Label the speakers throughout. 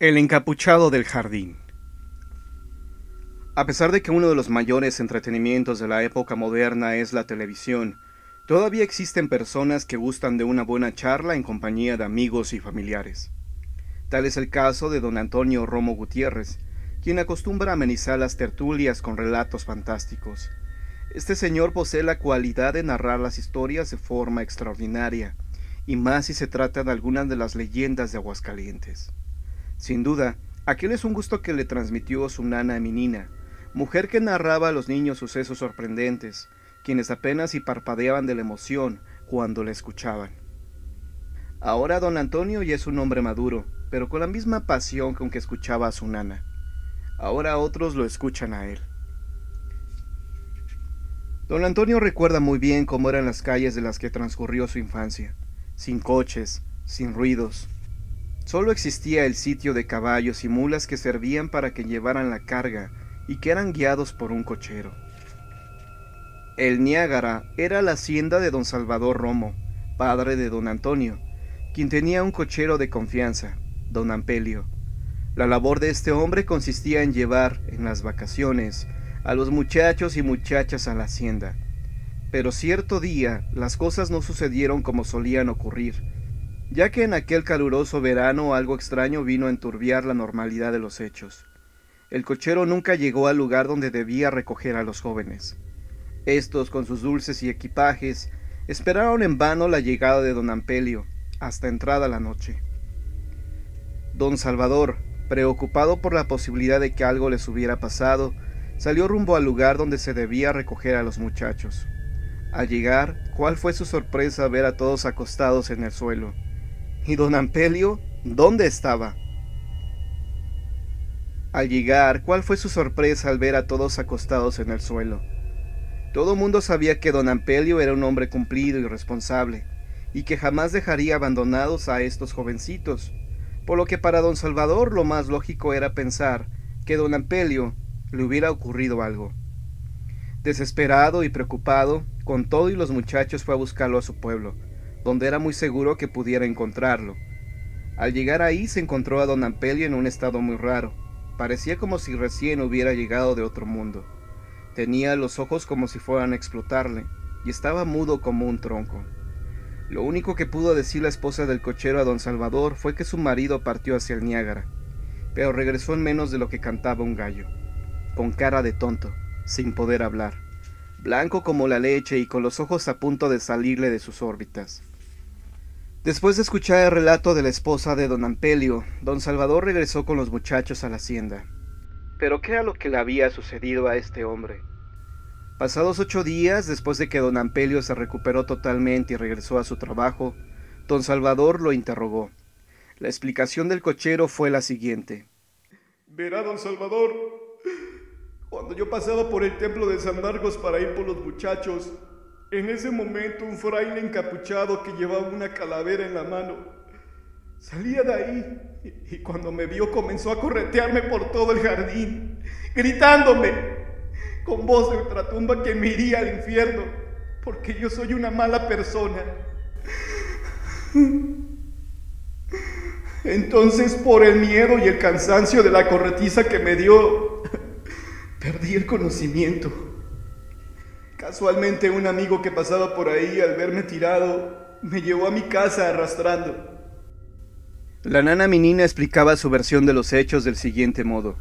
Speaker 1: El encapuchado del jardín. A pesar de que uno de los mayores entretenimientos de la época moderna es la televisión, todavía existen personas que gustan de una buena charla en compañía de amigos y familiares. Tal es el caso de don Antonio Romo Gutiérrez, quien acostumbra amenizar las tertulias con relatos fantásticos. Este señor posee la cualidad de narrar las historias de forma extraordinaria, y más si se trata de algunas de las leyendas de Aguascalientes. Sin duda, aquel es un gusto que le transmitió su nana Minina, mujer que narraba a los niños sucesos sorprendentes, quienes apenas si parpadeaban de la emoción cuando la escuchaban. Ahora don Antonio ya es un hombre maduro, pero con la misma pasión con que escuchaba a su nana. Ahora otros lo escuchan a él. Don Antonio recuerda muy bien cómo eran las calles de las que transcurrió su infancia, sin coches, sin ruidos. Solo existía el sitio de caballos y mulas que servían para que llevaran la carga y que eran guiados por un cochero. El Niágara era la hacienda de don Salvador Romo, padre de don Antonio, quien tenía un cochero de confianza, don Ampelio. La labor de este hombre consistía en llevar, en las vacaciones, a los muchachos y muchachas a la hacienda. Pero cierto día las cosas no sucedieron como solían ocurrir, ya que en aquel caluroso verano algo extraño vino a enturbiar la normalidad de los hechos. El cochero nunca llegó al lugar donde debía recoger a los jóvenes. Estos, con sus dulces y equipajes, esperaron en vano la llegada de don Ampelio, hasta entrada la noche. Don Salvador, preocupado por la posibilidad de que algo les hubiera pasado, salió rumbo al lugar donde se debía recoger a los muchachos. Al llegar, ¿cuál fue su sorpresa ver a todos acostados en el suelo? ¿Y don Ampelio? ¿Dónde estaba? Al llegar, ¿cuál fue su sorpresa al ver a todos acostados en el suelo? Todo mundo sabía que don Ampelio era un hombre cumplido y responsable, y que jamás dejaría abandonados a estos jovencitos, por lo que para don Salvador lo más lógico era pensar que don Ampelio le hubiera ocurrido algo. Desesperado y preocupado, con todo y los muchachos fue a buscarlo a su pueblo, donde era muy seguro que pudiera encontrarlo. Al llegar ahí se encontró a don Ampelio en un estado muy raro. Parecía como si recién hubiera llegado de otro mundo. Tenía los ojos como si fueran a explotarle, y estaba mudo como un tronco. Lo único que pudo decir la esposa del cochero a don Salvador fue que su marido partió hacia el Niágara, pero regresó en menos de lo que cantaba un gallo, con cara de tonto, sin poder hablar, blanco como la leche y con los ojos a punto de salirle de sus órbitas. Después de escuchar el relato de la esposa de don Ampelio, don Salvador regresó con los muchachos a la hacienda. ¿Pero qué era lo que le había sucedido a este hombre? Pasados 8 días, después de que don Ampelio se recuperó totalmente y regresó a su trabajo, don Salvador lo interrogó. La explicación del cochero fue la siguiente.
Speaker 2: Verá, don Salvador, cuando yo pasaba por el templo de San Marcos para ir por los muchachos, en ese momento un fraile encapuchado que llevaba una calavera en la mano salía de ahí y cuando me vio comenzó a corretearme por todo el jardín, gritándome con voz de ultratumba que me iría al infierno porque yo soy una mala persona. Entonces, por el miedo y el cansancio de la corretiza que me dio, perdí el conocimiento. Casualmente un amigo que pasaba por ahí al verme tirado me llevó a mi casa arrastrando.
Speaker 1: La nana Minina explicaba su versión de los hechos del siguiente modo.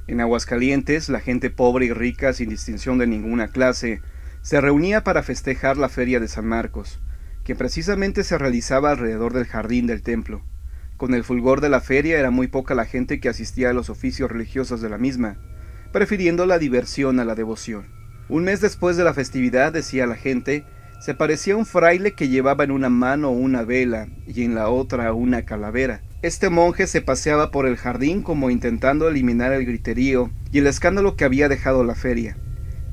Speaker 1: En Aguascalientes, la gente pobre y rica, sin distinción de ninguna clase, se reunía para festejar la feria de San Marcos, que precisamente se realizaba alrededor del jardín del templo. Con el fulgor de la feria era muy poca la gente que asistía a los oficios religiosos de la misma, prefiriendo la diversión a la devoción. Un mes después de la festividad, decía la gente, se parecía a un fraile que llevaba en una mano una vela y en la otra una calavera. Este monje se paseaba por el jardín como intentando eliminar el griterío y el escándalo que había dejado la feria.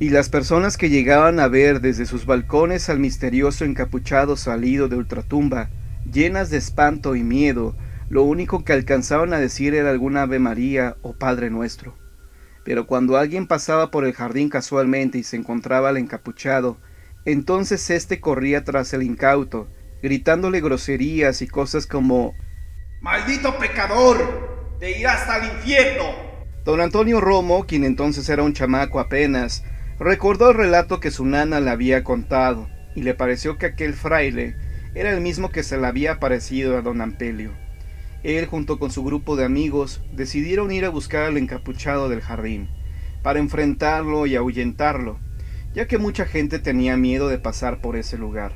Speaker 1: Y las personas que llegaban a ver desde sus balcones al misterioso encapuchado salido de ultratumba, llenas de espanto y miedo, lo único que alcanzaban a decir era alguna Ave María o Padre Nuestro. Pero cuando alguien pasaba por el jardín casualmente y se encontraba al encapuchado, entonces éste corría tras el incauto, gritándole groserías y cosas como
Speaker 2: ¡Maldito pecador! te irás al infierno.
Speaker 1: Don Antonio Romo, quien entonces era un chamaco apenas, recordó el relato que su nana le había contado, y le pareció que aquel fraile era el mismo que se le había aparecido a don Ampelio. Él, junto con su grupo de amigos, decidieron ir a buscar al encapuchado del jardín, para enfrentarlo y ahuyentarlo, ya que mucha gente tenía miedo de pasar por ese lugar.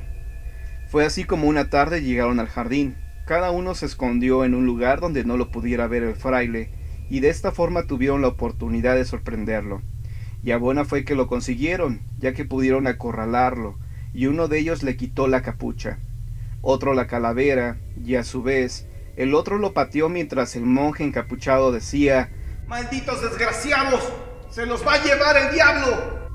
Speaker 1: Fue así como una tarde llegaron al jardín. Cada uno se escondió en un lugar donde no lo pudiera ver el fraile, y de esta forma tuvieron la oportunidad de sorprenderlo. Y a buena fue que lo consiguieron, ya que pudieron acorralarlo, y uno de ellos le quitó la capucha, otro la calavera, y a su vez, el otro lo pateó mientras el monje encapuchado decía:
Speaker 2: ¡Malditos desgraciados! ¡Se los va a llevar el diablo!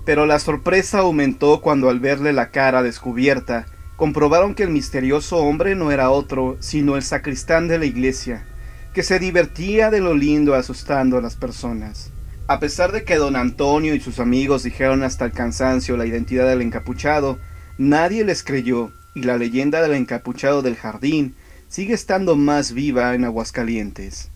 Speaker 1: Pero la sorpresa aumentó cuando, al verle la cara descubierta, comprobaron que el misterioso hombre no era otro sino el sacristán de la iglesia, que se divertía de lo lindo asustando a las personas. A pesar de que don Antonio y sus amigos dijeron hasta el cansancio la identidad del encapuchado, nadie les creyó, y la leyenda del encapuchado del jardín sigue estando más viva en Aguascalientes.